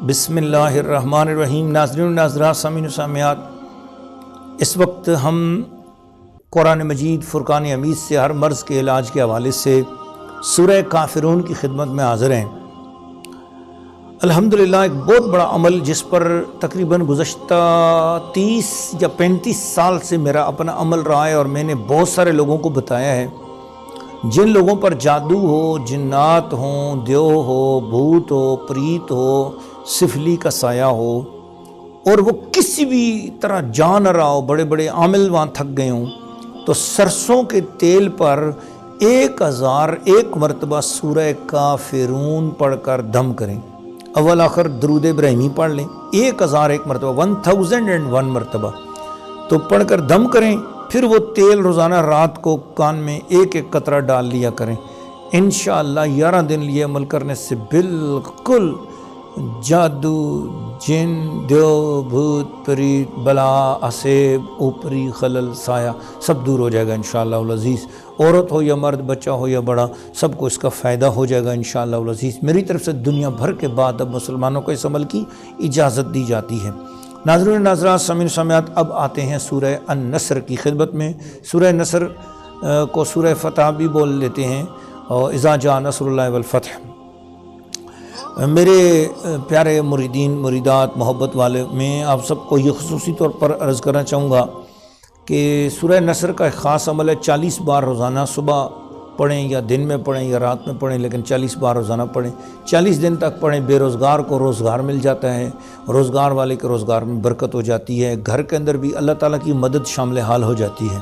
بسم اللہ الرحمن الرحیم۔ ناظرین و ناظرات، سامعین و سامعات، اس وقت ہم قرآن مجید فرقان حمید سے ہر مرض کے علاج کے حوالے سے سورہ کافرون کی خدمت میں حاضر ہیں۔ الحمدللہ ایک بہت بڑا عمل جس پر تقریباً گزشتہ 30 یا 35 سال سے میرا اپنا عمل رہا ہے، اور میں نے بہت سارے لوگوں کو بتایا ہے۔ جن لوگوں پر جادو ہو، جنات ہوں، دیو ہو، بھوت ہو، پریت ہو، سفلی کا سایہ ہو، اور وہ کسی بھی طرح جان نہ رہا ہو، بڑے بڑے عامل وہاں تھک گئے ہوں، تو سرسوں کے تیل پر 1001 مرتبہ سورہ کافرون پڑھ کر دم کریں۔ اول آخر درود ابراہیمی پڑھ لیں 1001 مرتبہ، 1001 مرتبہ تو پڑھ کر دم کریں۔ پھر وہ تیل روزانہ رات کو کان میں ایک قطرہ ڈال لیا کریں۔ انشاءاللہ 11 دن یہ عمل کرنے سے بالکل جادو، جن، دیو، بھوت، پریت، بلا، اسیب، اوپری خلل، سایہ سب دور ہو جائے گا انشاءاللہ العزیز۔ عورت ہو یا مرد، بچہ ہو یا بڑا، سب کو اس کا فائدہ ہو جائے گا انشاءاللہ العزیز۔ میری طرف سے دنیا بھر کے بعد اب مسلمانوں کو اس عمل کی اجازت دی جاتی ہے۔ ناظرین و ناظرات، سامعین و سامعات، اب آتے ہیں سورہ النصر کی خدمت میں۔ سورہ نصر کو سورہ فتح بھی بول لیتے ہیں، اور اذا جاء نصر اللہ والفتح۔ میرے پیارے مریدین مریدات، محبت والے، میں آپ سب کو یہ خصوصی طور پر عرض کرنا چاہوں گا کہ سورہ نصر کا ایک خاص عمل ہے۔ 40 بار روزانہ صبح پڑھیں یا دن میں پڑھیں یا رات میں پڑھیں، لیکن 40 بار روزانہ پڑھیں، 40 دن تک پڑھیں۔ بے روزگار کو روزگار مل جاتا ہے، روزگار والے کے روزگار میں برکت ہو جاتی ہے، گھر کے اندر بھی اللہ تعالیٰ کی مدد شامل حال ہو جاتی ہے۔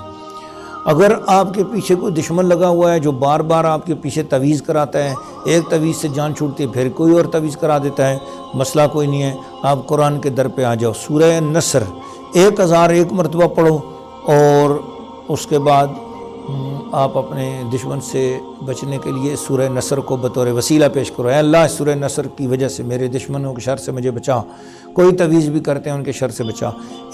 اگر آپ کے پیچھے کوئی دشمن لگا ہوا ہے جو بار بار آپ کے پیچھے تعویذ کراتا ہے، ایک تعویذ سے جان چھوٹتی ہے پھر کوئی اور تعویذ کرا دیتا ہے، مسئلہ کوئی نہیں ہے، آپ قرآن کے در پہ آ جاؤ۔ سورہ نصر 1001 مرتبہ پڑھو، اور اس کے بعد آپ اپنے دشمن سے بچنے کے لیے سورہ نصر کو بطور وسیلہ پیش کرو۔ اے اللہ، سورہ نصر کی وجہ سے میرے دشمنوں کے شر سے مجھے بچا، کوئی تعویذ بھی کرتے ہیں ان کے شر سے بچا۔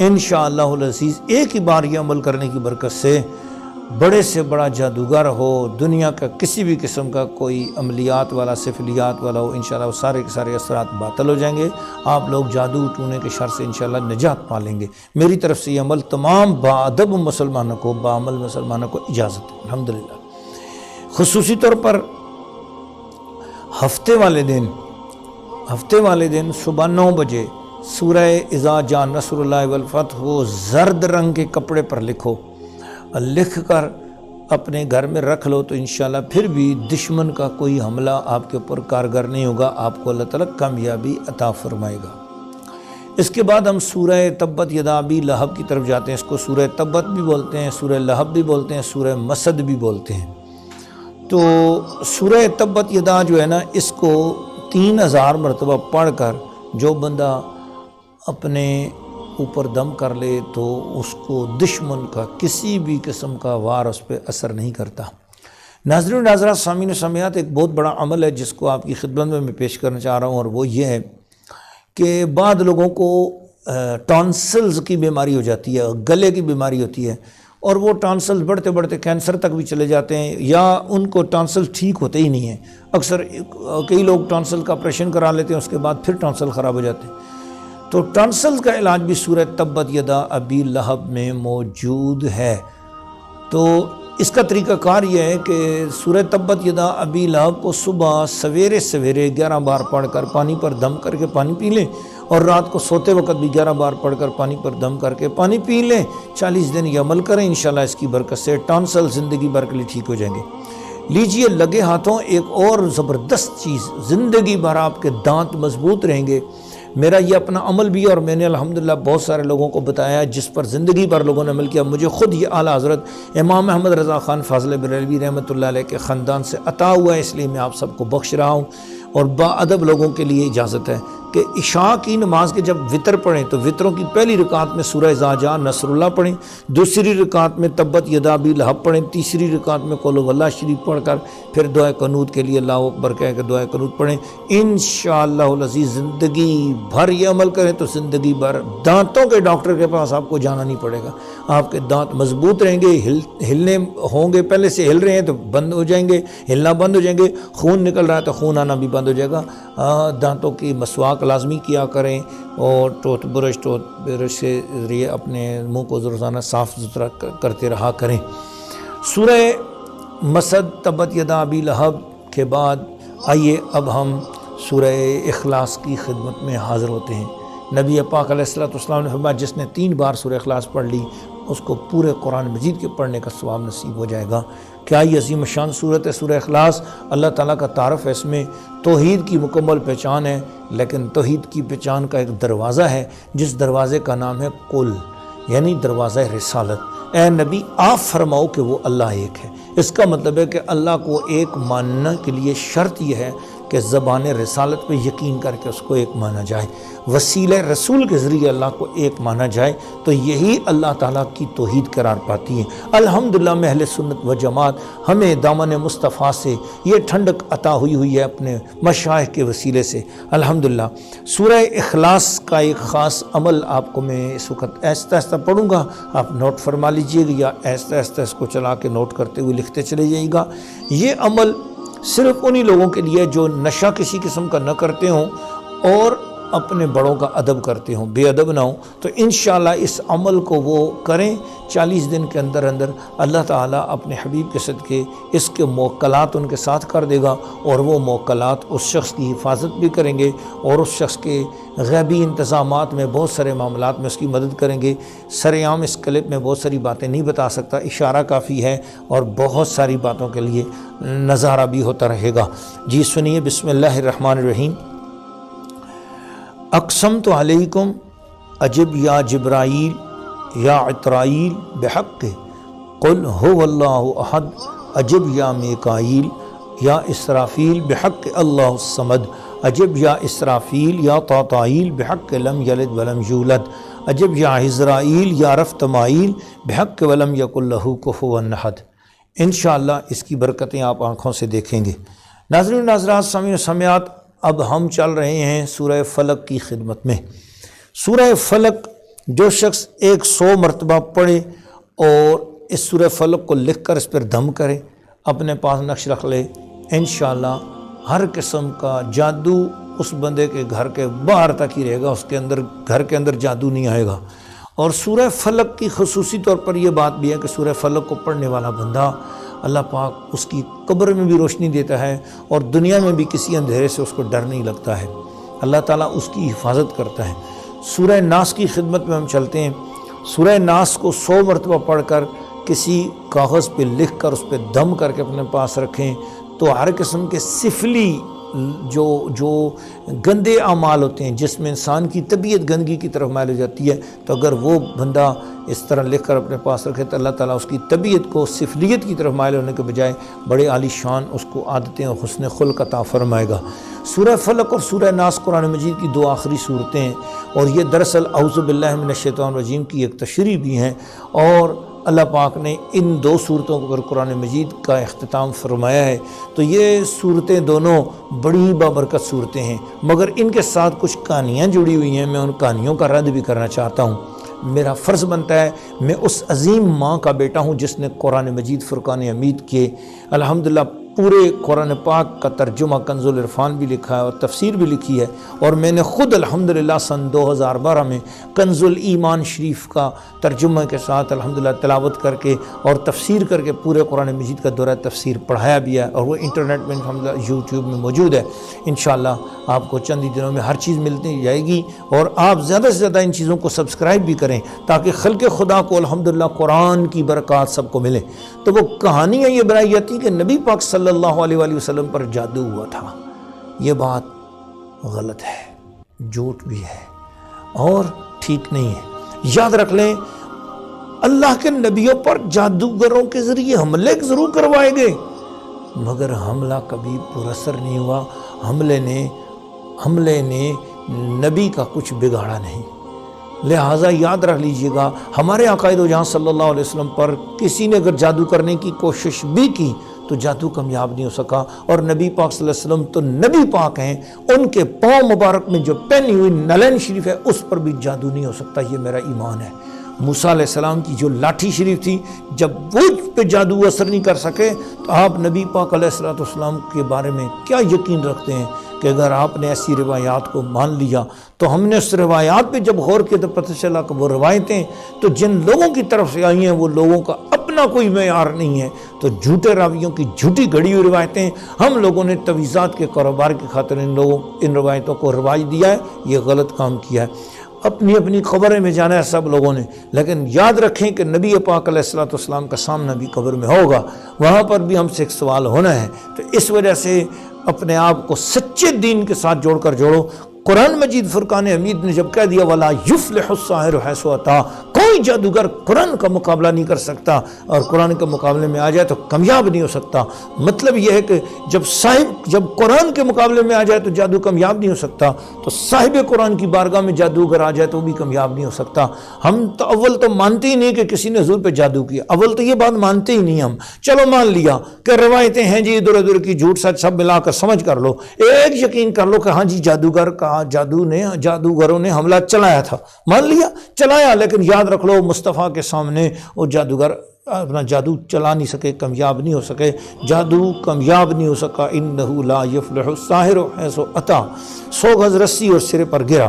انشاءاللہ العزیز ایک ہی بار یہ عمل کرنے کی برکت سے بڑے سے بڑا جادوگر ہو، دنیا کا کسی بھی قسم کا کوئی عملیات والا، سفلیات والا ہو، انشاءاللہ وہ سارے کے سارے اثرات باطل ہو جائیں گے۔ آپ لوگ جادو ٹونے کے شر سے انشاءاللہ نجات پا لیں گے۔ میری طرف سے یہ عمل تمام باادب مسلمانوں کو، باعمل مسلمانوں کو اجازت ہے الحمدللہ۔ خصوصی طور پر ہفتے والے دن صبح 9 بجے سورہ اذا جاء نصر اللہ والفتح کو زرد رنگ کے کپڑے پر لکھ کر اپنے گھر میں رکھ لو، تو انشاءاللہ پھر بھی دشمن کا کوئی حملہ آپ کے اوپر کارگر نہیں ہوگا، آپ کو اللہ تعالیٰ کامیابی عطا فرمائے گا۔ اس کے بعد ہم سورہ تبت یدا ابی لہب کی طرف جاتے ہیں۔ اس کو سورہ تبت بھی بولتے ہیں، سورہ لہب بھی بولتے ہیں، سورہ مسد بھی بولتے ہیں۔ تو سورہ تبت یدا جو ہے نا، اس کو 3000 مرتبہ پڑھ کر جو بندہ اپنے اوپر دم کر لے تو اس کو دشمن کا کسی بھی قسم کا وار اس پہ اثر نہیں کرتا۔ ناظرین و ناظرات، سامعین و سامعات، ایک بہت بڑا عمل ہے جس کو آپ کی خدمت میں پیش کرنا چاہ رہا ہوں، اور وہ یہ ہے کہ بعض لوگوں کو ٹانسلز کی بیماری ہو جاتی ہے، گلے کی بیماری ہوتی ہے، اور وہ ٹانسلز بڑھتے بڑھتے کینسر تک بھی چلے جاتے ہیں، یا ان کو ٹانسل ٹھیک ہوتے ہی نہیں ہیں۔ اکثر کئی لوگ ٹانسل کا آپریشن کرا لیتے ہیں، اس کے بعد پھر ٹانسل خراب ہو جاتے ہیں۔ تو ٹانسلز کا علاج بھی سورہ تبت یدا ابی لہب میں موجود ہے۔ تو اس کا طریقہ کار یہ ہے کہ سورہ تبت یدا ابی لہب کو صبح سویرے 11 بار پڑھ کر پانی پر دم کر کے پانی پی لیں، اور رات کو سوتے وقت بھی 11 بار پڑھ کر پانی پر دم کر کے پانی پی لیں۔ 40 دن یہ عمل کریں، انشاءاللہ اس کی برکت سے ٹانسل زندگی بھر کے لیے ٹھیک ہو جائیں گے۔ لیجئے لگے ہاتھوں ایک اور زبردست چیز، زندگی بھر آپ کے دانت مضبوط رہیں گے۔ میرا یہ اپنا عمل بھی، اور میں نے الحمدللہ بہت سارے لوگوں کو بتایا جس پر زندگی بھر لوگوں نے عمل کیا۔ مجھے خود یہ اعلیٰ حضرت امام محمد رضا خان فاضل بریلوی رحمۃ اللہ علیہ کے خاندان سے عطا ہوا ہے، اس لیے میں آپ سب کو بخش رہا ہوں، اور باادب لوگوں کے لیے اجازت ہے کہ عشاء کی نماز کے جب وطر پڑھیں تو وطروں کی پہلی رکعت میں سورہ اذا جاء نصر اللہ پڑھیں، دوسری رکعت میں تبت یدا ابی لہب پڑھیں، تیسری رکعت میں قل هو اللہ شریف پڑھ کر پھر دعائے قنوت کے لیے اللہ اکبر کہہ کے دعائے قنوت پڑھیں۔ انشاءاللہ العزیز زندگی بھر یہ عمل کریں تو زندگی بھر دانتوں کے ڈاکٹر کے پاس آپ کو جانا نہیں پڑے گا، آپ کے دانت مضبوط رہیں گے، ہلنے ہوں گے، پہلے سے ہل رہے ہیں تو بند ہو جائیں گے، ہلنا بند ہو جائیں گے، خون نکل رہا ہے تو خون آنا بھی بند ہو جائے گا، دانتوں کی مسواک مسواک لازمی کیا کریں اور ٹوتھ برش سے ذریعے اپنے منہ کو روزانہ صاف ستھرا کرتے رہا کریں۔ سورہ مسد تبت یدا ابی لہب کے بعد آئیے اب ہم سورہ اخلاص کی خدمت میں حاضر ہوتے ہیں۔ نبی پاک علیہ السلام نے فرمایا جس نے 3 بار سورہ اخلاص پڑھ لی اس کو پورے قرآن مجید کے پڑھنے کا ثواب نصیب ہو جائے گا۔ کیا یہ عظیم شان صورت ہے سورہ اخلاص؟ اللہ تعالیٰ کا تعارف ہے اس میں، توحید کی مکمل پہچان ہے، لیکن توحید کی پہچان کا ایک دروازہ ہے جس دروازے کا نام ہے قل، یعنی دروازہ رسالت۔ اے نبی آپ فرماؤ کہ وہ اللہ ایک ہے۔ اس کا مطلب ہے کہ اللہ کو ایک ماننے کے لیے شرط یہ ہے کہ زبان رسالت پہ یقین کر کے اس کو ایک مانا جائے، وسیلہ رسول کے ذریعے اللہ کو ایک مانا جائے، تو یہی اللہ تعالیٰ کی توحید قرار پاتی ہے۔ الحمدللہ میں اہل سنت و جماعت ہمیں دامن مصطفیٰ سے یہ ٹھنڈک عطا ہوئی ہے اپنے مشائخ کے وسیلے سے الحمدللہ۔ سورہ اخلاص کا ایک خاص عمل آپ کو میں اس وقت آہستہ آہستہ پڑھوں گا، آپ نوٹ فرما لیجئے گا یا آہستہ آہستہ اس کو چلا کے نوٹ کرتے ہوئے لکھتے چلے جائیے گا۔ یہ عمل صرف انہی لوگوں کے لیے جو نشہ کسی قسم کا نہ کرتے ہوں اور اپنے بڑوں کا ادب کرتے ہوں، بے ادب نہ ہوں، تو انشاءاللہ اس عمل کو وہ کریں۔ 40 دن کے اندر اندر اللہ تعالیٰ اپنے حبیب کے صدقے اس کے موکلات ان کے ساتھ کر دے گا، اور وہ موکلات اس شخص کی حفاظت بھی کریں گے اور اس شخص کے غیبی انتظامات میں بہت سارے معاملات میں اس کی مدد کریں گے۔ سرعام اس کلپ میں بہت ساری باتیں نہیں بتا سکتا، اشارہ کافی ہے اور بہت ساری باتوں کے لیے نظارہ بھی ہوتا رہے گا۔ جی سنیے، بسم اللہ الرحمن الرحیم۔ اقسمت علیکم اجب یا جبرائیل یا عطرائیل بحق قل هو اللہ احد اجب یا میکائیل یا اسرافیل بحق اللہ الصمد اجب یا اسرافیل یا طاطائیل بحق لم یلد ولم یولد اجب یا عزرائیل یا رفتمائیل بحق ولم یکن لہ کفوا احد۔ انشاءاللہ اس کی برکتیں آپ آنکھوں سے دیکھیں گے۔ ناظرین ناظرات، سامعین و سامعات، اب ہم چل رہے ہیں سورہ فلق کی خدمت میں۔ سورہ فلق جو شخص 100 مرتبہ پڑھے اور اس سورہ فلق کو لکھ کر اس پر دم کرے، اپنے پاس نقش رکھ لے، انشاءاللہ ہر قسم کا جادو اس بندے کے گھر کے باہر تک ہی رہے گا، اس کے اندر گھر کے اندر جادو نہیں آئے گا۔ اور سورہ فلق کی خصوصی طور پر یہ بات بھی ہے کہ سورہ فلق کو پڑھنے والا بندہ اللہ پاک اس کی قبر میں بھی روشنی دیتا ہے اور دنیا میں بھی کسی اندھیرے سے اس کو ڈر نہیں لگتا ہے، اللہ تعالیٰ اس کی حفاظت کرتا ہے۔ سورہ ناس کی خدمت میں ہم چلتے ہیں۔ سورہ ناس کو 100 مرتبہ پڑھ کر کسی کاغذ پہ لکھ کر اس پہ دم کر کے اپنے پاس رکھیں تو ہر قسم کے سفلی جو گندے اعمال ہوتے ہیں جس میں انسان کی طبیعت گندگی کی طرف مائل ہو جاتی ہے، تو اگر وہ بندہ اس طرح لکھ کر اپنے پاس رکھے تو اللہ تعالیٰ اس کی طبیعت کو سفلیت کی طرف مائل ہونے کے بجائے بڑے عالی شان اس کو عادتیں اور حسن خلق عطا فرمائے گا۔ سورہ فلق اور سورہ ناس قرآن مجید کی 2 آخری صورتیں ہیں، اور یہ دراصل اعوذ باللہ من الشیطان الرجیم کی ایک تشریح بھی ہیں، اور اللہ پاک نے ان 2 صورتوں پر قرآن مجید کا اختتام فرمایا ہے۔ تو یہ صورتیں دونوں بڑی بابرکت صورتیں ہیں، مگر ان کے ساتھ کچھ کہانیاں جڑی ہوئی ہیں، میں ان کہانیوں کا رد بھی کرنا چاہتا ہوں۔ میرا فرض بنتا ہے، میں اس عظیم ماں کا بیٹا ہوں جس نے قرآن مجید فرقان حمید کے الحمدللہ پورے قرآن پاک کا ترجمہ کنز العرفان بھی لکھا ہے اور تفسیر بھی لکھی ہے، اور میں نے خود الحمدللہ سن 2012 میں کنز الایمان شریف کا ترجمہ کے ساتھ الحمدللہ تلاوت کر کے اور تفسیر کر کے پورے قرآن مجید کا دورہ تفسیر پڑھایا بھی ہے، اور وہ انٹرنیٹ میں الحمدللہ یوٹیوب میں موجود ہے۔ انشاءاللہ آپ کو چند ہی دنوں میں ہر چیز ملتی جائے گی، اور آپ زیادہ سے زیادہ ان چیزوں کو سبسکرائب بھی کریں تاکہ خلق خدا کو الحمدللہ قرآن کی برکات سب کو ملے۔ تو وہ کہانیاں یہ بنائی جاتی کہ نبی پاک صلی اللہ علیہ وآلہ وسلم پر جادو ہوا تھا، یہ بات غلط ہے، جھوٹ بھی ہے اور ٹھیک نہیں ہے۔ یاد رکھ لیں، اللہ کے نبیوں پر جادوگروں کے ذریعے حملے ضرور کروائے گئے، مگر حملہ کبھی پر اثر نہیں ہوا۔ حملے نے نبی کا کچھ بگاڑا نہیں۔ لہٰذا یاد رکھ لیجئے گا، ہمارے عقائد و جہاں صلی اللہ علیہ وسلم پر کسی نے اگر جادو کرنے کی کوشش بھی کی تو جادو کامیاب نہیں ہو سکا، اور نبی پاک صلی اللہ علیہ وسلم تو نبی پاک ہیں، ان کے پاؤں مبارک میں جو پہنی ہوئی نلین شریف ہے اس پر بھی جادو نہیں ہو سکتا، یہ میرا ایمان ہے۔ موسیٰ علیہ السلام کی جو لاٹھی شریف تھی، جب وہ پہ جادو اثر نہیں کر سکے تو آپ نبی پاک علیہ السلام کے بارے میں کیا یقین رکھتے ہیں کہ اگر آپ نے ایسی روایات کو مان لیا تو ہم نے اس روایات پہ جب غور کیا تو پتہ چلا کہ وہ روایتیں تو جن لوگوں کی طرف سے آئی ہیں وہ لوگوں کا اپنا کوئی معیار نہیں ہے، تو جھوٹے راویوں کی جھوٹی گھڑی ہوئی روایتیں ہم لوگوں نے تویزات کے کاروبار کی خاطر ان روایتوں کو رواج دیا ہے، یہ غلط کام کیا ہے۔ اپنی اپنی قبریں میں جانا ہے سب لوگوں نے، لیکن یاد رکھیں کہ نبی پاک علیہ الصلوۃ والسلام کا سامنا بھی قبر میں ہوگا، وہاں پر بھی ہم سے ایک سوال ہونا ہے۔ تو اس وجہ سے اپنے آپ کو سچے دین کے ساتھ جوڑ کر جوڑو۔ قرآن مجید فرقان حمید نے جب کہہ دیا وَلَا يُفْلِحُ السَّاحِرُ حَيْثُ أَتَىٰ، کوئی جادوگر قرآن کا مقابلہ نہیں کر سکتا، اور قرآن کے مقابلے میں آ جائے تو کامیاب نہیں ہو سکتا۔ مطلب یہ ہے کہ جب قرآن کے مقابلے میں آ جائے تو جادو کامیاب نہیں ہو سکتا، تو صاحب قرآن کی بارگاہ میں جادوگر آ جائے تو وہ بھی کامیاب نہیں ہو سکتا۔ ہم تو اول تو مانتے ہی نہیں کہ کسی نے حضور پہ جادو کیا، اول تو یہ بات مانتے ہی نہیں ہم۔ چلو مان لیا کہ روایتیں ہیں جی ادھر ادھر کی، جھوٹ سچ سب ملا کر سمجھ کر لو، ایک یقین کر لو کہ ہاں جی جادوگروں نے حملہ چلایا تھا، مان لیا چلایا، لیکن یاد رکھ لو مصطفیٰ کے سامنے وہ جادوگر اپنا جادو چلا نہیں سکے، کامیاب نہیں ہو سکے، جادو کامیاب نہیں ہو سکا۔ انہ لا یفلح الساحر حیث اتی، 100 گز رسی اور سرے پر گرا۔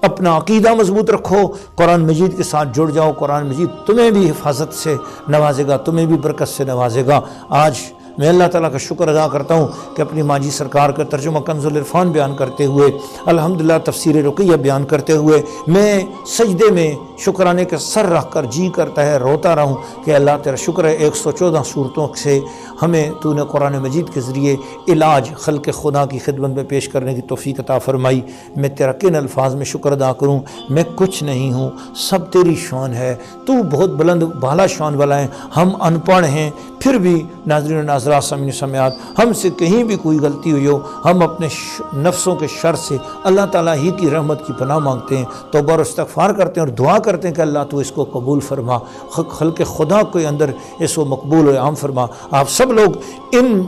اپنا عقیدہ مضبوط رکھو، قرآن مجید کے ساتھ جڑ جاؤ، قرآن مجید تمہیں بھی حفاظت سے نوازے گا، تمہیں بھی برکت سے نوازے گا۔ آج میں اللہ تعالیٰ کا شکر ادا کرتا ہوں کہ اپنی ماجی سرکار کا ترجمہ کنز العرفان بیان کرتے ہوئے، الحمدللہ تفسیر رقیہ بیان کرتے ہوئے، میں سجدے میں شکرانے کے سر رکھ کر جی کرتا ہے روتا رہوں کہ اللہ تیرا شکر ہے 114 صورتوں سے ہمیں تو نے قرآن مجید کے ذریعے علاج خلق خدا کی خدمت میں پیش کرنے کی توفیق عطا فرمائی۔ میں تیرا کن الفاظ میں شکر ادا کروں؟ میں کچھ نہیں ہوں، سب تیری شان ہے، تو بہت بلند بالا شان والا ہے، ہم ان پڑھ ہیں، پھر بھی ناظرین و ناظرات سامعین سماعات ہم سے کہیں بھی کوئی غلطی ہوئی ہو، ہم اپنے نفسوں کے شر سے اللہ تعالیٰ ہی کی رحمت کی پناہ مانگتے ہیں، توبہ اور استغفار کرتے ہیں اور دعا کرتے ہیں کہ اللہ تو اس کو قبول فرما، خلق خدا کے اندر اس کو مقبول و عام فرما۔ آپ سب لوگ ان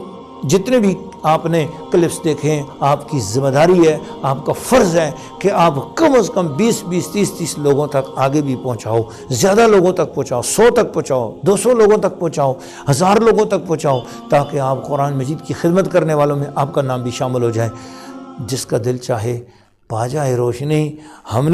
جتنے بھی آپ نے کلپس دیکھے ہیں، آپ کی ذمہ داری ہے، آپ کا فرض ہے کہ آپ کم از کم 20 30 لوگوں تک آگے بھی پہنچاؤ، زیادہ لوگوں تک پہنچاؤ، 100 تک پہنچاؤ، 200 لوگوں تک پہنچاؤ، 1000 لوگوں تک پہنچاؤ، تاکہ آپ قرآن مجید کی خدمت کرنے والوں میں آپ کا نام بھی شامل ہو جائے۔ جس کا دل چاہے پا جائے روشنی۔ ہم نے